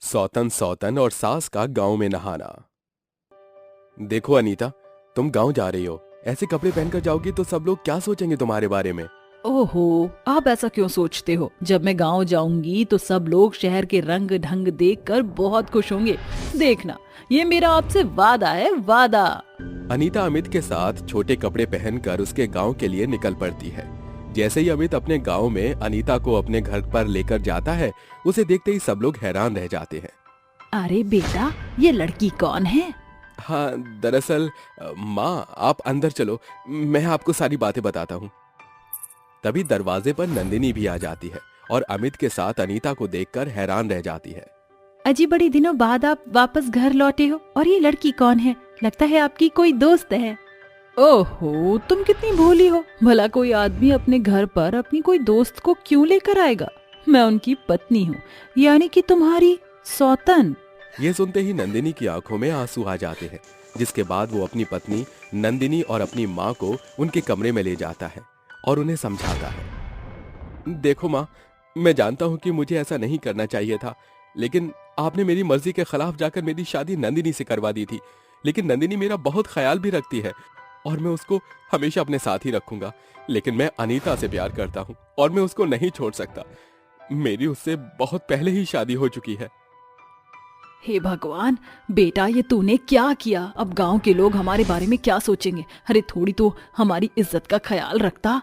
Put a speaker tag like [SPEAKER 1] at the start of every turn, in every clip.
[SPEAKER 1] सौतन सौतन और सास का गांव में नहाना। देखो अनीता, तुम गांव जा रही हो, ऐसे कपड़े पहनकर जाओगी तो सब लोग क्या सोचेंगे तुम्हारे बारे में।
[SPEAKER 2] ओहो, आप ऐसा क्यों सोचते हो? जब मैं गांव जाऊंगी तो सब लोग शहर के रंग ढंग देखकर बहुत खुश होंगे। देखना, ये मेरा आपसे वादा है, वादा।
[SPEAKER 1] अनीता अमित के साथ छोटे कपड़े पहनकर उसके गांव के लिए निकल पड़ती है। जैसे ही अमित अपने गांव में अनीता को अपने घर पर लेकर जाता है, उसे देखते ही सब लोग हैरान रह जाते हैं।
[SPEAKER 2] अरे बेटा, ये लड़की कौन है?
[SPEAKER 1] हाँ, दरअसल माँ, आप अंदर चलो, मैं आपको सारी बातें बताता हूँ। तभी दरवाजे पर नंदिनी भी आ जाती है और अमित के साथ अनीता को देखकर हैरान रह जाती है।
[SPEAKER 2] अजी, बड़ी दिनों बाद आप वापस घर लौटे हो और ये लड़की कौन है? लगता है आपकी कोई दोस्त है। ओहो, तुम कितनी भोली हो। भला कोई आदमी अपने घर पर अपनी कोई दोस्त को क्यों लेकर आएगा? मैं उनकी पत्नी हूँ, यानी कि तुम्हारी सौतन।
[SPEAKER 1] ये सुनते ही नंदिनी की आंखों में आंसू आ जाते हैं, जिसके बाद वो अपनी पत्नी नंदिनी और अपनी माँ को उनके कमरे में ले जाता है और उन्हें समझाता है। देखो माँ, मैं जानता हूँ कि मुझे ऐसा नहीं करना चाहिए था, लेकिन आपने मेरी मर्जी के खिलाफ जाकर मेरी शादी नंदिनी से करवा दी थी। लेकिन नंदिनी मेरा बहुत ख्याल भी रखती है और मैं उसको हमेशा अपने साथ ही रखूंगा। लेकिन मैं अनीता से प्यार करता हूँ और मैं उसको नहीं छोड़ सकता। मेरी उससे बहुत पहले ही शादी हो चुकी है।
[SPEAKER 2] हे भगवान, बेटा ये तूने क्या किया? अब गांव के लोग हमारे बारे में क्या सोचेंगे? अरे थोड़ी तो हमारी इज्जत का ख्याल रखता।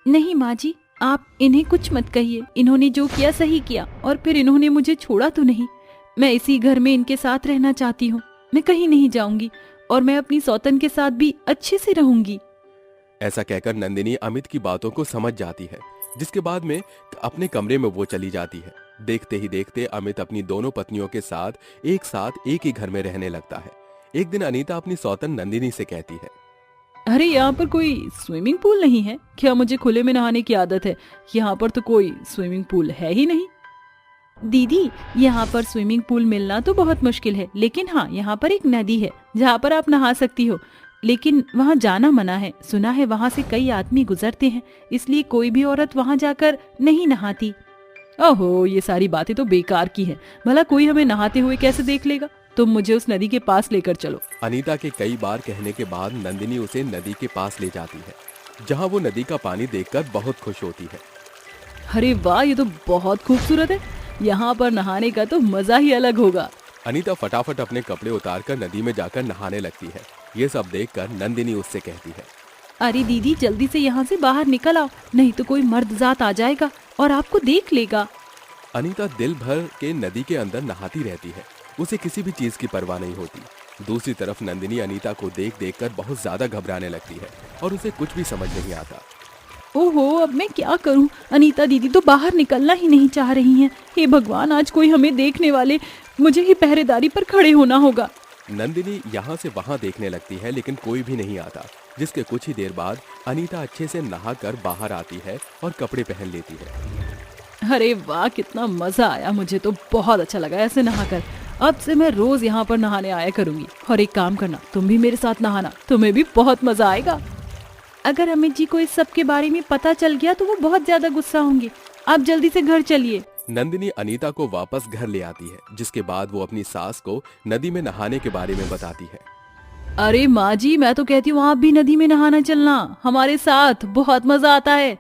[SPEAKER 2] नहीं माँ जी, आप इन्हें कुछ मत कहिए। इन्होंने जो किया सही किया, और फिर इन्होंने मुझे छोड़ा तो नहीं। मैं इसी घर में इनके साथ रहना चाहती हूँ। मैं कहीं नहीं जाऊंगी और मैं अपनी सौतन के साथ भी अच्छे से रहूंगी।
[SPEAKER 1] ऐसा कहकर नंदिनी अमित की बातों को समझ जाती है, जिसके बाद में अपने कमरे में वो चली जाती है। देखते ही देखते अमित अपनी दोनों पत्नियों के साथ एक ही घर में रहने लगता है। एक दिन अनीता अपनी सौतन नंदिनी से कहती है,
[SPEAKER 2] अरे यहाँ पर कोई स्विमिंग पूल नहीं है क्या? मुझे खुले में नहाने की आदत है। यहाँ पर तो कोई स्विमिंग पूल है ही नहीं। दीदी, यहाँ पर स्विमिंग पूल मिलना तो बहुत मुश्किल है, लेकिन हाँ, यहाँ पर एक नदी है जहाँ पर आप नहा सकती हो। लेकिन वहाँ जाना मना है। सुना है वहाँ से कई आदमी गुजरते हैं, इसलिए कोई भी औरत वहाँ जाकर नहीं नहाती। ओहो, ये सारी बातें तो बेकार की हैं। भला कोई हमें नहाते हुए कैसे देख लेगा? तुम मुझे उस नदी के पास लेकर चलो।
[SPEAKER 1] अनीता के कई बार कहने के बाद नंदिनी उसे नदी के पास ले जाती है, जहाँ वो नदी का पानी देखकर बहुत खुश होती है।
[SPEAKER 2] अरे वाह, ये तो बहुत खूबसूरत है। यहाँ पर नहाने का तो मजा ही अलग होगा।
[SPEAKER 1] अनीता फटाफट अपने कपड़े उतारकर नदी में जाकर नहाने लगती है। ये सब देखकर नंदिनी उससे कहती है,
[SPEAKER 2] अरे दीदी, जल्दी से यहाँ से बाहर निकल आओ, नहीं तो कोई मर्द जात आ जाएगा और आपको देख लेगा।
[SPEAKER 1] अनीता दिल भर के नदी के अंदर नहाती रहती है। उसे किसी भी चीज की परवाह नहीं होती। दूसरी तरफ नंदिनी अनीता को देख देख कर बहुत ज्यादा घबराने लगती है और उसे कुछ भी समझ नहीं आता।
[SPEAKER 2] ओहो, अब मैं क्या करूं? अनीता दीदी तो बाहर निकलना ही नहीं चाह रही हैं। हे भगवान, आज कोई हमें देखने वाले, मुझे ही पहरेदारी पर खड़े होना होगा।
[SPEAKER 1] नंदिनी यहाँ से वहाँ देखने लगती है, लेकिन कोई भी नहीं आता। जिसके कुछ ही देर बाद अनीता अच्छे से नहाकर बाहर आती है और कपड़े पहन लेती है।
[SPEAKER 2] अरे वाह, कितना मजा आया। मुझे तो बहुत अच्छा लगा ऐसे नहाकर। अब से मैं रोज यहाँ पर नहाने आया करूंगी। और एक काम करना, तुम भी मेरे साथ नहाना, तुम्हें भी बहुत मजा आएगा। अगर अमित जी को इस सब के बारे में पता चल गया तो वो बहुत ज्यादा गुस्सा होंगे। आप जल्दी से घर चलिए।
[SPEAKER 1] नंदिनी अनीता को वापस घर ले आती है, जिसके बाद वो अपनी सास को नदी में नहाने के बारे में बताती है।
[SPEAKER 2] अरे माँ जी, मैं तो कहती हूँ आप भी नदी में नहाना चलना हमारे साथ, बहुत मजा आता है।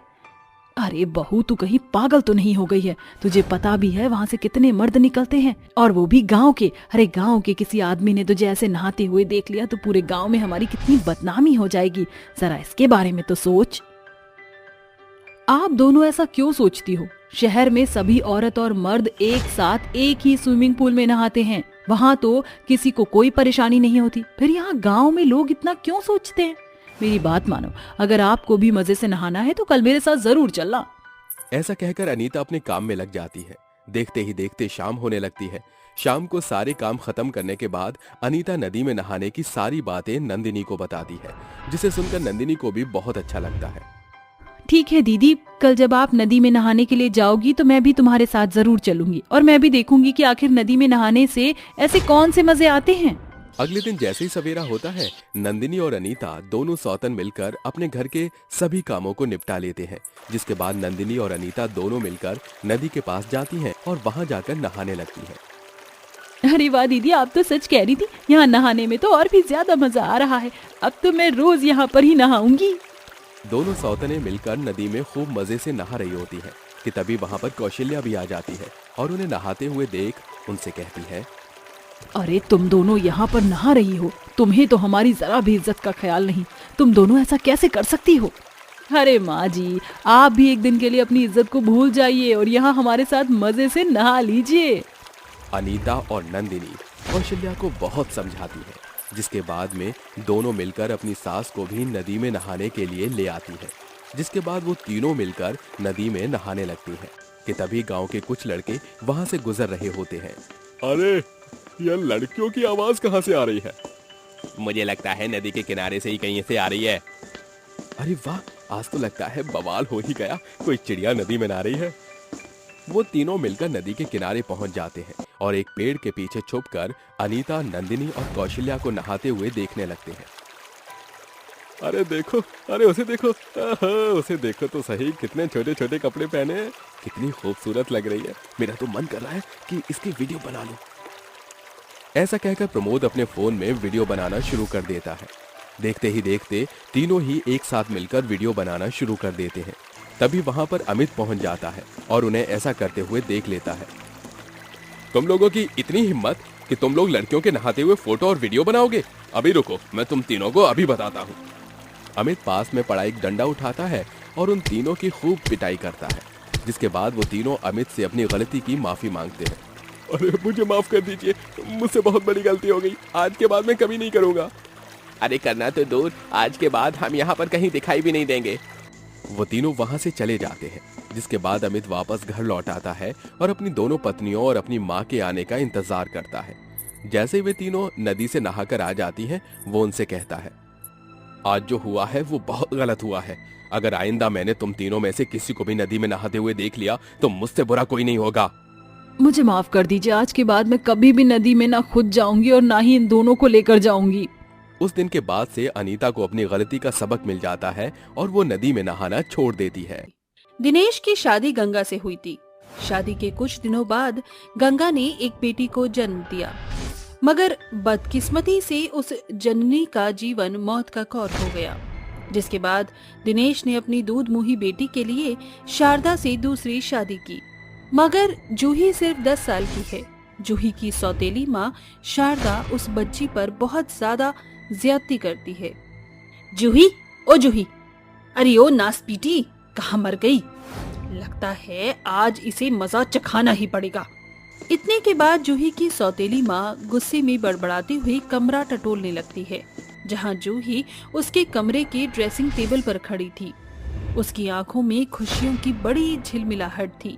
[SPEAKER 2] अरे बहू, तू कहीं पागल तो नहीं हो गई है? तुझे पता भी है वहाँ से कितने मर्द निकलते हैं, और वो भी गांव के। अरे गांव के किसी आदमी ने तुझे ऐसे नहाते हुए देख लिया तो पूरे गांव में हमारी कितनी बदनामी हो जाएगी। जरा इसके बारे में तो सोच। आप दोनों ऐसा क्यों सोचती हो? शहर में सभी औरत और मर्द एक साथ एक ही स्विमिंग पूल में नहाते हैं। वहाँ तो किसी को कोई परेशानी नहीं होती। फिर यहाँ गांव में लोग इतना क्यों सोचते हैं? मेरी बात मानो, अगर आपको भी मजे से नहाना है तो कल मेरे साथ जरूर चलना।
[SPEAKER 1] ऐसा कहकर अनीता अपने काम में लग जाती है। देखते ही देखते शाम होने लगती है। शाम को सारे काम खत्म करने के बाद अनीता नदी में नहाने की सारी बातें नंदिनी को बताती है, जिसे सुनकर नंदिनी को भी बहुत अच्छा लगता है।
[SPEAKER 2] ठीक है दीदी, कल जब आप नदी में नहाने के लिए जाओगी तो मैं भी तुम्हारे साथ जरूर चलूंगी, और मैं भी देखूंगी कि आखिर नदी में नहाने से ऐसे कौन से मजे आते हैं।
[SPEAKER 1] अगले दिन जैसे ही सवेरा होता है, नंदिनी और अनीता दोनों सौतन मिलकर अपने घर के सभी कामों को निपटा लेते हैं। जिसके बाद नंदिनी और अनीता दोनों मिलकर नदी के पास जाती हैं और वहां जाकर नहाने लगती हैं।
[SPEAKER 2] अरे वाह दीदी, आप तो सच कह रही थी, यहाँ नहाने में तो और भी ज्यादा मजा आ रहा है। अब तो मैं रोज यहाँ पर ही नहाऊंगी।
[SPEAKER 1] दोनों सौतने मिलकर नदी में खूब मजे से नहा रही होती हैं कि तभी वहां पर कौशल्या भी आ जाती है और उन्हें नहाते हुए देख उनसे कहती है,
[SPEAKER 2] अरे तुम दोनों यहाँ पर नहा रही हो, तुम्हें तो हमारी जरा भी इज्जत का ख्याल नहीं। तुम दोनों ऐसा कैसे कर सकती हो? अरे माँ जी, आप भी एक दिन के लिए अपनी इज्जत को भूल जाइए और यहाँ हमारे साथ मजे से नहा लीजिए।
[SPEAKER 1] अनीता और नंदिनी कौशल्या को बहुत समझाती है, जिसके बाद में दोनों मिलकर अपनी सास को भी नदी में नहाने के लिए ले आती है। जिसके बाद वो तीनों मिलकर नदी में नहाने लगती हैं कि तभी गांव के कुछ लड़के वहां से गुजर रहे होते हैं।
[SPEAKER 3] अरे यह लड़कियों की आवाज कहाँ से आ रही है?
[SPEAKER 1] मुझे लगता है नदी के किनारे से ही कहीं से आ रही है। अरे वाह, आज तो लगता है बवाल हो ही गया, कोई चिड़िया नदी में नहा रही है। वो तीनों मिलकर नदी के किनारे पहुंच जाते हैं और एक पेड़ के पीछे छुपकर अनीता, नंदिनी और कौशल्या को नहाते हुए देखने लगते हैं।
[SPEAKER 3] अरे देखो, अरे उसे देखो, उसे देखो तो सही, कितने छोटे छोटे कपड़े पहने हैं,
[SPEAKER 1] कितनी खूबसूरत लग रही है। मेरा तो मन कर रहा है कि इसकी वीडियो बना लूं। ऐसा कहकर प्रमोद अपने फोन में वीडियो बनाना शुरू कर देता है। देखते ही देखते तीनों ही एक साथ मिलकर वीडियो बनाना शुरू कर देते हैं। तभी वहां पर अमित पहुंच जाता है और उन्हें ऐसा करते हुए देख लेता है।
[SPEAKER 3] तुम लोगों की इतनी हिम्मत कि तुम लोग लड़कियों के नहाते हुए फोटो और वीडियो बनाओगे? अभी रुको, मैं तुम तीनों को अभी बताता हूँ।
[SPEAKER 1] अमित पास में पड़ा एक डंडा उठाता है और उन तीनों की खूब पिटाई करता है। जिसके बाद वो तीनों अमित से अपनी गलती की माफी मांगते हैं।
[SPEAKER 3] अरे मुझे माफ कर दीजिए, मुझसे बहुत बड़ी गलती हो गई, आज के बाद मैं कभी नहीं करूंगा।
[SPEAKER 1] अरे करना तो दूर, आज के बाद हम यहाँ पर कहीं दिखाई भी नहीं देंगे। वो तीनों वहां से चले जाते हैं। जिसके बाद अमित वापस घर लौट आता है और अपनी दोनों पत्नियों और अपनी माँ के आने का इंतजार करता है। जैसे ही वे तीनों नदी से नहाकर आ जाती हैं, वो उनसे कहता है, आज जो हुआ है वो बहुत गलत हुआ है। अगर आइंदा मैंने तुम तीनों में से किसी को भी नदी में नहाते हुए देख लिया तो मुझसे बुरा कोई नहीं होगा।
[SPEAKER 2] मुझे माफ कर दीजिए, आज के बाद मैं कभी भी नदी में ना खुद जाऊंगी और ना ही इन दोनों को लेकर जाऊंगी।
[SPEAKER 1] उस दिन के बाद से अनीता को अपनी गलती का सबक मिल जाता है और वो नदी में नहाना छोड़ देती है।
[SPEAKER 4] दिनेश की शादी गंगा से हुई थी। शादी के कुछ दिनों बाद गंगा ने एक बेटी को जन्म दिया, मगर बदकिस्मती से उस जननी का जीवन मौत का कौर हो गया। जिसके बाद दिनेश ने अपनी दूध मुही बेटी के लिए शारदा से दूसरी शादी की, मगर जूही सिर्फ 10 साल की है। जूही की सौतेली माँ शारदा उस बच्ची पर बहुत ज्यादा ज्यादती करती है। जूही, ओ जूही, अरे ओ नासपीटी, कहाँ मर गई? लगता है आज इसे मजा चखाना ही पड़ेगा। इतने के बाद जूही की सौतेली माँ गुस्से में बड़बड़ाती हुई कमरा टटोलने लगती है, जहाँ जूही उसके कमरे के ड्रेसिंग टेबल पर खड़ी थी। उसकी आंखों में खुशियों की बड़ी झिलमिलाहट थी,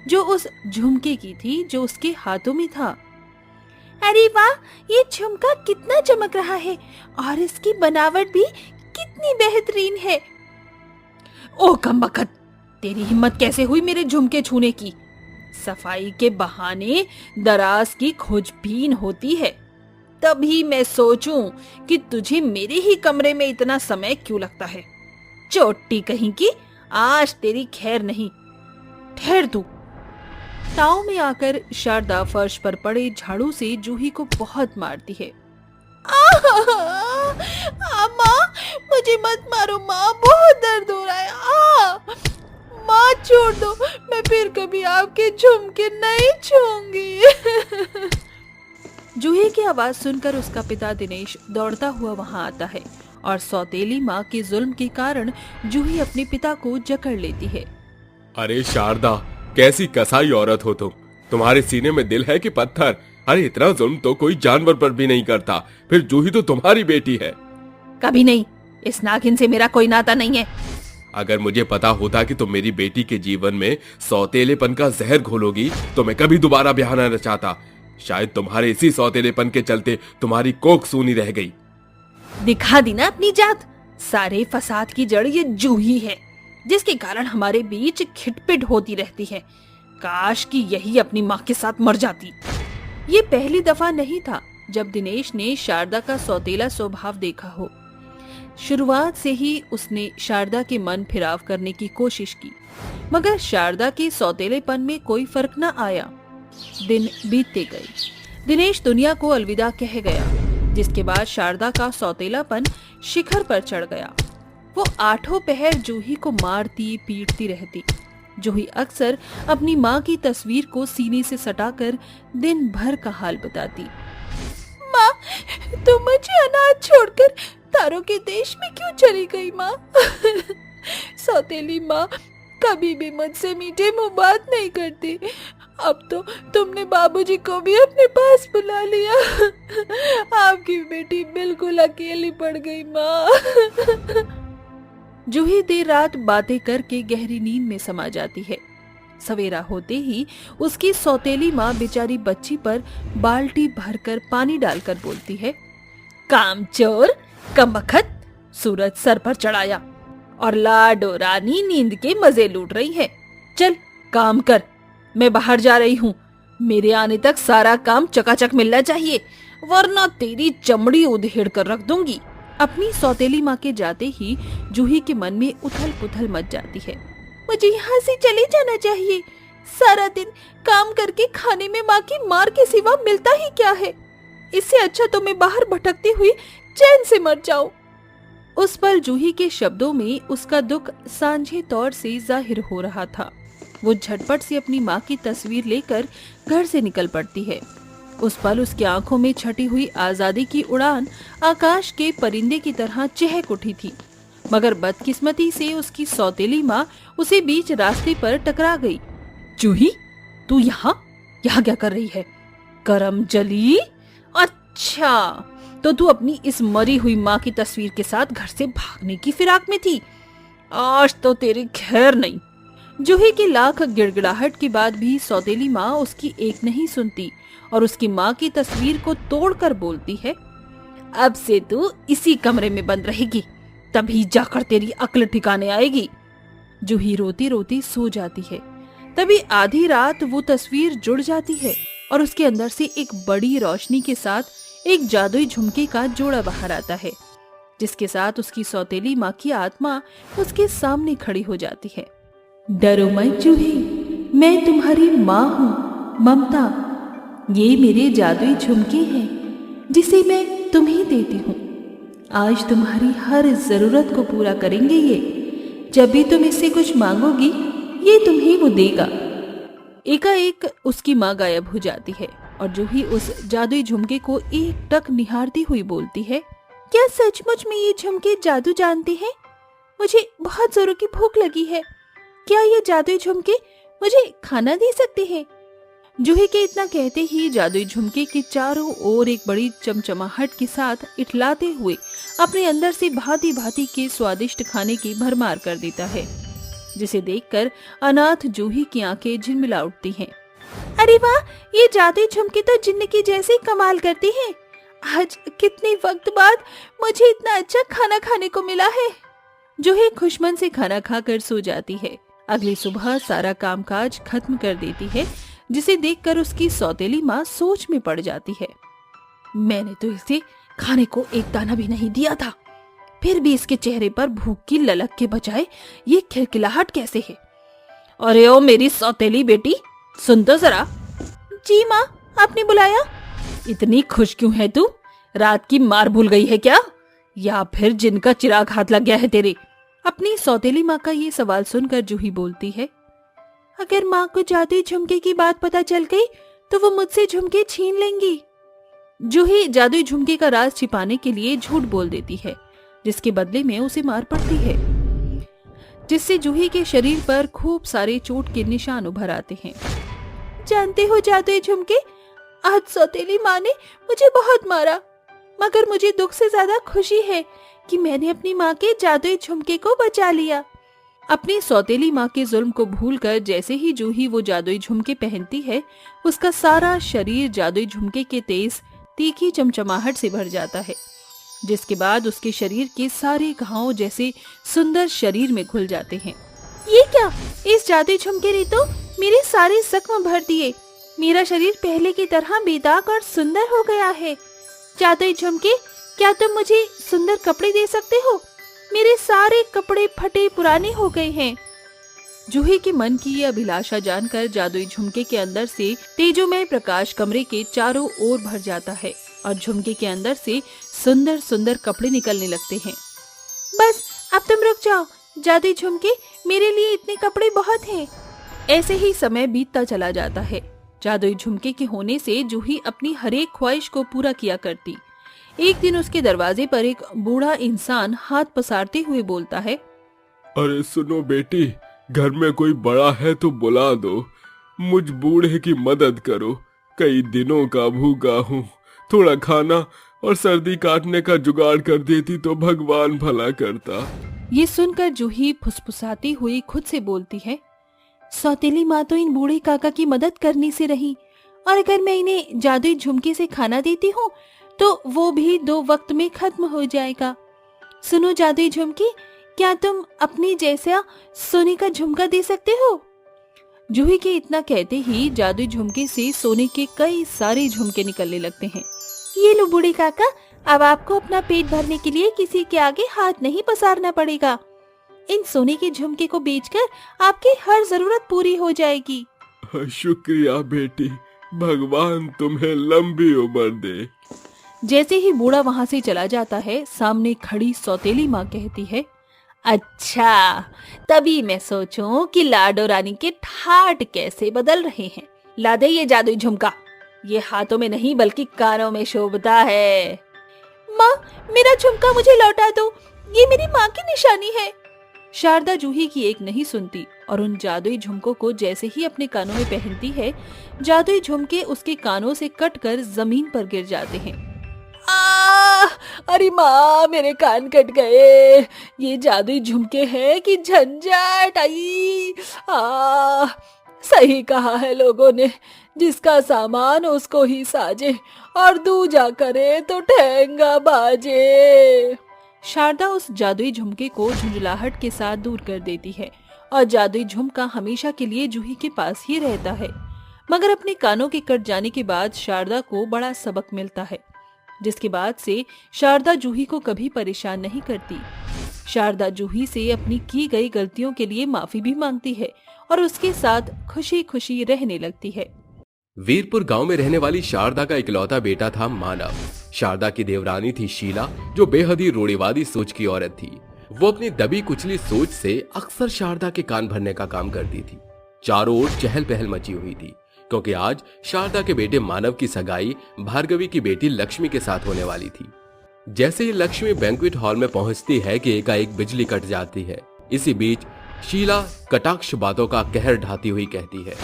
[SPEAKER 4] जो उस झुमके की थी जो उसके हाथों में था। अरे वाह, ये झुमका कितना चमक रहा है और इसकी बनावट भी कितनी बेहतरीन है। ओह कमबख्त, तेरी हिम्मत कैसे हुई मेरे झुमके छूने की? सफाई के बहाने दराज की खोजबीन होती है, तभी मैं सोचूं कि तुझे मेरे ही कमरे में इतना समय क्यों लगता है। चोटी कहीं की, आज तेरी खैर नहीं। ठहर तू। ताव में आकर शारदा फर्श पर पड़े झाड़ू से जूही को बहुत मारती है। माँ, मुझे मत मारो माँ, बहुत दर्द हो रहा है। माँ छोड़ दो, मैं फिर कभी आपके झुमके नहीं छूंगी। जूही की आवाज सुनकर उसका पिता दिनेश दौड़ता हुआ वहां आता है और सौतेली माँ के जुल्म के कारण जूही अपने पिता को जकड़ लेती है।
[SPEAKER 3] अरे शारदा, कैसी कसाई औरत हो तुम, तुम्हारे सीने में दिल है कि पत्थर? अरे इतना जुल्म तो कोई जानवर पर भी नहीं करता, फिर जूही तो तुम्हारी बेटी है।
[SPEAKER 4] कभी नहीं, इस नागिन से मेरा कोई नाता नहीं है।
[SPEAKER 3] अगर मुझे पता होता कि तुम मेरी बेटी के जीवन में सौतेलेपन का जहर घोलोगी तो मैं कभी दोबारा ब्याह न चाहता। शायद तुम्हारे इसी सौतेलेपन के चलते तुम्हारी कोख सूनी रह गई।
[SPEAKER 4] दिखा दी ना अपनी जात। सारे फसाद की जड़ ये जूही है, जिसके कारण हमारे बीच खिटपिट होती रहती है। काश कि यही अपनी माँ के साथ मर जाती। ये पहली दफा नहीं था जब दिनेश ने शारदा का सौतेला स्वभाव देखा हो। शुरुआत से ही उसने शारदा के मन फिराव करने की कोशिश की, मगर शारदा के सौतेलेपन में कोई फर्क न आया। दिन बीतते गए, दिनेश दुनिया को अलविदा कह गया, जिसके बाद शारदा का सौतेलापन शिखर पर चढ़ गया। वो आठों पहर जूही को मारती पीटती रहती। जूही अक्सर अपनी माँ की तस्वीर को सीने से सटाकर दिन भर का हाल बताती। माँ, तुम मुझे अनाथ छोड़कर तारों के देश में क्यों चली गई माँ? सौतेली माँ कभी भी मुझसे मीठे मुंह बात नहीं करती। अब तो तुमने बाबूजी को भी अपने पास बुला लिया। आपकी बेटी बिल्कुल अकेली पड़ गई माँ। जूही देर रात बातें करके गहरी नींद में समा जाती है। सवेरा होते ही उसकी सौतेली माँ बेचारी बच्ची पर बाल्टी भरकर पानी डालकर बोलती है, कामचोर, कमबख्त, सूरज सर पर चढ़ाया और लाडो रानी नींद के मजे लूट रही है। चल काम कर, मैं बाहर जा रही हूँ। मेरे आने तक सारा काम चकाचक मिलना चाहिए, वरना तेरी चमड़ी उधेड़ कर रख दूंगी। अपनी सौतेली माँ के जाते ही जूही के मन में उथल पुथल मच जाती है। मुझे यहाँ से चले जाना चाहिए। सारा दिन काम करके खाने में माँ की मार के सिवा मिलता ही क्या है? इससे अच्छा तो मैं बाहर भटकती हुई चैन से मर जाऊं। उस पर जूही के शब्दों में उसका दुख सांझे तौर से जाहिर हो रहा था। वो झटपट से अपनी माँ की तस्वीर लेकर घर से निकल पड़ती है। उस पल उसकी आंखों में छटी हुई आजादी की उड़ान आकाश के परिंदे की तरह चहक उठी थी, मगर बदकिस्मती से उसकी सौतेली माँ उसे बीच रास्ते पर टकरा गई। जूही, तू यहाँ क्या कर रही है? करम जली, अच्छा तो तू अपनी इस मरी हुई माँ की तस्वीर के साथ घर से भागने की फिराक में थी। आज तो तेरी खैर नहीं। जूही की लाख गिड़गिड़ाहट के बाद भी सौतेली माँ उसकी एक नहीं सुनती और उसकी माँ की तस्वीर को तोड़कर बोलती है, अब से तू इसी कमरे में बंद रहेगी, तभी जाकर तेरी अक्ल ठिकाने आएगी। जूही रोती रोती सो जाती है। तभी आधी रात वो तस्वीर जुड़ जाती है और उसके अंदर से एक बड़ी रोशनी के साथ एक जादुई झुमके का जोड़ा बाहर आता है, जिसके साथ उसकी सौतेली माँ की आत्मा उसके सामने खड़ी हो जाती है। डरो मत जूही, मैं तुम्हारी माँ हूँ, ममता। ये मेरे जादुई झुमके हैं, जिसे मैं तुम्हें देती हूँ। आज तुम्हारी हर जरूरत को पूरा करेंगे ये। जब भी तुम इससे कुछ मांगोगी, ये तुम्हें वो देगा। एकाएक उसकी माँ गायब हो जाती है और जूही उस जादुई झुमके को एकटक निहारती हुई बोलती है, क्या सचमुच में ये झुमके जादू जानते हैं? मुझे बहुत जोरों की भूख लगी है। क्या ये जादुई झुमके मुझे खाना दे सकते हैं? जूही के इतना कहते ही जादुई झुमके के चारों ओर एक बड़ी चमचमाहट के साथ इठलाते हुए अपने अंदर से भांति भांति के स्वादिष्ट खाने की भरमार कर देता है, जिसे देखकर अनाथ जूही की आंखें झिलमिला उठती हैं। अरे वाह, ये जादुई झुमके तो जिंदगी जैसे कमाल करते हैं। आज कितने वक्त बाद मुझे इतना अच्छा खाना खाने को मिला है। जूही खुशमन से खाना खाकर सो जाती है। अगली सुबह सारा कामकाज खत्म कर देती है, जिसे देखकर उसकी सौतेली माँ सोच में पड़ जाती है। मैंने तो इसे खाने को एक दाना भी नहीं दिया था, फिर भी इसके चेहरे पर भूख की ललक के बजाय ये खिलखिलाहट कैसे है? अरे ओ मेरी सौतेली बेटी, सुन तो जरा। जी माँ, आपने बुलाया? इतनी खुश क्यों है तू? रात की मार भूल गई है क्या, या फिर जिनका चिराग हाथ लग गया है तेरे? अपनी सौतेली माँ का ये सवाल सुनकर जूही बोलती है, अगर माँ को जादुई झुमके की बात पता चल गई तो वो मुझसे झुमके छीन लेंगी। जूही जादुई झुमके का राज छिपाने के लिए झूठ बोल देती है, जिसके बदले में उसे मार पड़ती है, जिससे जूही के शरीर पर खूब सारे चोट के निशान उभर आते हैं। जानते हो जादुई झुमके, आज सौतेली माँ ने मुझे बहुत मारा, मगर मुझे दुख से ज्यादा खुशी है कि मैंने अपनी माँ के जादुई झुमके को बचा लिया। अपनी सौतेली माँ के जुल्म को भूलकर जैसे ही जूही वो जादुई झुमके पहनती है, उसका सारा शरीर जादुई झुमके के तेज तीखी चमचमाहट से भर जाता है, जिसके बाद उसके शरीर के सारे घाव जैसे सुंदर शरीर में घुल जाते हैं। ये क्या, इस जादुई झुमके ने तो मेरे सारे जख्म भर दिए। मेरा शरीर पहले की तरह बेदाग और सुंदर हो गया है। जादुई झुमके, क्या तुम मुझे सुंदर कपड़े दे सकते हो? मेरे सारे कपड़े फटे पुराने हो गए हैं। जूही के मन की ये अभिलाषा जानकर जादुई झुमके के अंदर से तेजोमय प्रकाश कमरे के चारों ओर भर जाता है और झुमके के अंदर से सुंदर सुंदर कपड़े निकलने लगते हैं। बस अब तुम रुक जाओ जादुई झुमके, मेरे लिए इतने कपड़े बहुत हैं। ऐसे ही समय बीतता चला जाता है। जादुई झुमके के होने से जूही अपनी हर एक ख्वाहिश को पूरा किया करती। एक दिन उसके दरवाजे पर एक बूढ़ा इंसान हाथ पसारते हुए बोलता है,
[SPEAKER 3] अरे सुनो बेटी, घर में कोई बड़ा है तो बुला दो, मुझ बूढ़े की मदद करो, कई दिनों का भूखा हूँ, थोड़ा खाना और सर्दी काटने का जुगाड़ कर देती तो भगवान भला करता।
[SPEAKER 4] ये सुनकर जूही फुसफुसाती हुई खुद से बोलती है, सौतेली माँ तो इन बूढ़े काका की मदद करने से रही, और अगर मैं इन्हें जादुई झुमके से खाना देती हूँ तो वो भी 2 वक्त में खत्म हो जाएगा। सुनो जादुई झुमके, क्या तुम अपनी जैसा सोने का झुमका दे सकते हो? जूही के इतना कहते ही जादुई झुमके से सोने के कई सारे झुमके निकलने लगते हैं। ये लो बूढ़े काका, अब आपको अपना पेट भरने के लिए किसी के आगे हाथ नहीं पसारना पड़ेगा। इन सोने के झुमके को बेचकर आपकी हर जरूरत पूरी हो जाएगी।
[SPEAKER 3] शुक्रिया बेटी, भगवान तुम्हें लंबी उम्र दे।
[SPEAKER 4] जैसे ही बूढ़ा वहाँ से चला जाता है, सामने खड़ी सौतेली माँ कहती है, अच्छा, तभी मैं सोचूं कि लाडो रानी के ठाट कैसे बदल रहे हैं। ला दे ये जादुई झुमका, ये हाथों में नहीं बल्कि कानों में शोभता है। माँ, मेरा झुमका मुझे लौटा दो, ये मेरी माँ की निशानी है। शारदा जूही की एक नहीं सुनती और उन जादुई झुमकों को जैसे ही अपने कानों में पहनती है, जादुई झुमके उसके कानों से कटकर जमीन पर गिर जाते हैं। अरे माँ, मेरे कान कट गए, ये जादुई झुमके हैं कि झंझट आई। सही कहा है लोगों ने, जिसका सामान उसको ही साजे और दूजा करे तो ठेंगा बाजे। शारदा उस जादुई झुमके को झुंझलाहट के साथ दूर कर देती है और जादुई झुमका हमेशा के लिए जूही के पास ही रहता है। मगर अपने कानों के कट जाने के बाद शारदा को बड़ा सबक मिलता है, जिसके बाद से शारदा जूही को कभी परेशान नहीं करती। शारदा जूही से अपनी की गई गलतियों के लिए माफी भी मांगती है और उसके साथ खुशी खुशी रहने लगती है।
[SPEAKER 1] वीरपुर गांव में रहने वाली शारदा का इकलौता बेटा था मानव। शारदा की देवरानी थी शीला, जो बेहद ही रूढ़िवादी सोच की औरत थी। वो अपनी दबी कुचली सोच से अक्सर शारदा के कान भरने का काम करती थी। चारों ओर चहल पहल मची हुई थी, क्योंकि आज शारदा के बेटे मानव की सगाई भार्गवी की बेटी लक्ष्मी के साथ होने वाली थी। जैसे ही लक्ष्मी बैंक्वेट हॉल में पहुंचती है कि एकाएक बिजली कट जाती है। इसी बीच शीला कटाक्ष बातों का कहर ढाती हुई कहती है,